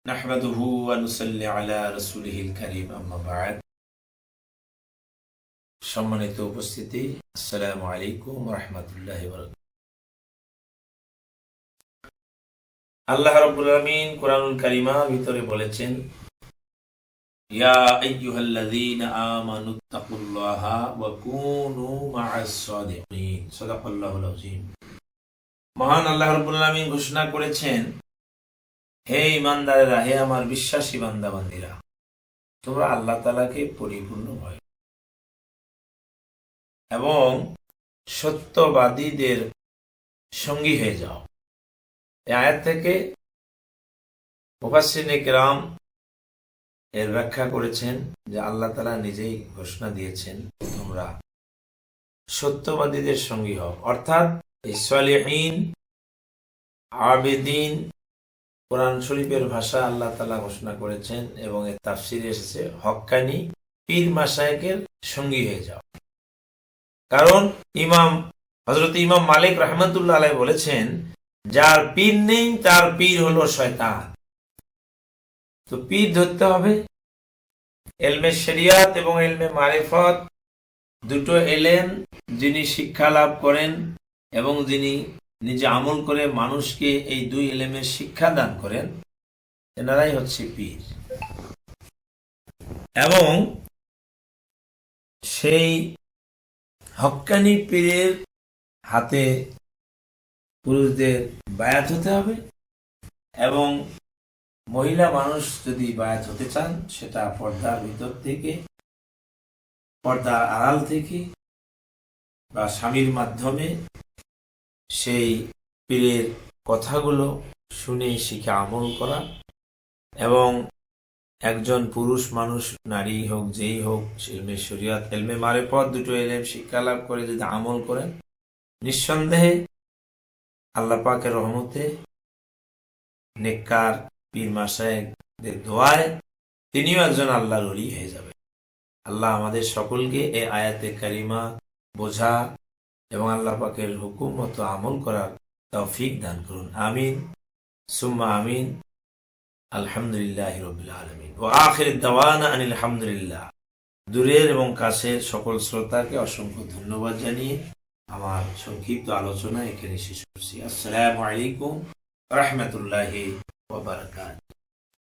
নাহমাদুহু ওয়া নুসাল্লি আলা রাসূলিহিল কারীম আম্মা বা'দ। সম্মানিত উপস্থিতি, আসসালামু আলাইকুম ওয়া রাহমাতুল্লাহি ওয়া বারাকাতুহু। আল্লাহ রাব্বুল আলামিন কোরআনুল কারীমের ভিতরে বলেছেন, ইয়া আইয়ুহাল্লাযীনা আমানুত্তাকুল্লাহা ওয়া কুনু মা'আস সাদিকিন। সাদাকাল্লাহুল আযীম। মহান আল্লাহ রাব্বুল আলামিন ঘোষণা করেছেন, হে ঈমানদারেরা, হে আমার বিশ্বাসী বান্দা বান্দীরা, তোমরা আল্লাহ তাআলাকে পরিপূর্ণ ভয় এবং সত্যবাদীদের সঙ্গী হয়ে যাও। এই আয়াত থেকে মুফাসসিরিনে কেরাম এর ব্যাখ্যা করেছেন যে আল্লাহ তাআলা নিজেই ঘোষণা দিয়েছেন, তোমরা সত্যবাদীদের সঙ্গী হও। অর্থাৎ সালিহিন, আবেদিন, কোরআন শরীফের ভাষা আল্লাহ তাআলা ঘোষণা করেছেন এবং এর তাফসিরে এসেছে হক্কানি পীর মাশায়েখের সঙ্গী হয়ে যাও। কারণ হযরত ইমাম মালিক রাহমাতুল্লাহ আলাইহি বলেছেন, যার পীর নেই তার পীর হলো শয়তান। তো পীর ধরতে হবে। ইলমে শরিয়াত এবং ইলমে মারিফত দুটো এলেম যিনি শিক্ষা লাভ করেন এবং যিনি নিজে আমল করে মানুষকে এই দুই এলেমের শিক্ষা দান করেন, এনারাই হচ্ছে পীর। এবং সেই হক্কানি পীরের হাতে পুরুষদের বায়াত হতে হবে এবং মহিলা মানুষ যদি বায়াত হতে চান, সেটা পর্দার ভিতর থেকে, পর্দার আড়াল থেকে বা স্বামীর মাধ্যমে সেই পীরের কথাগুলো শুনে শিখে আমল করা। এবং একজন পুরুষ মানুষ, নারী হোক, যেই হোক, ইলমে শরিয়াত, ইলমে মারিফত দুটো এলেম শিক্ষা লাভ করে যদি আমল করেন, নিঃসন্দেহে আল্লাহ পাকের রহমতে, নেককার পীর মাশায়েখদের দোয়ায় তিনিও একজন আল্লাহর ওলি হয়ে যাবে। আল্লাহ আমাদের সকলকে এই আয়াতে কারিমা বোঝা এবং আল্লাহ পাকের হুকুম মতো আমল করার তৌফিক দান করুন। আমিন সুম্মা আমিন। আলহামদুলিল্লাহি রাব্বিল আলামিন ওয়া আখির দাওয়ানা আনিল হামদুলিল্লাহ। দূরের এবং কাছের সকল শ্রোতাকে অসংখ্য ধন্যবাদ জানিয়ে আমার সংক্ষিপ্ত আলোচনা এখানে শেষ করছি। আসসালামু আলাইকুম ওয়া রাহমাতুল্লাহি ওয়া বারাকাতুহু।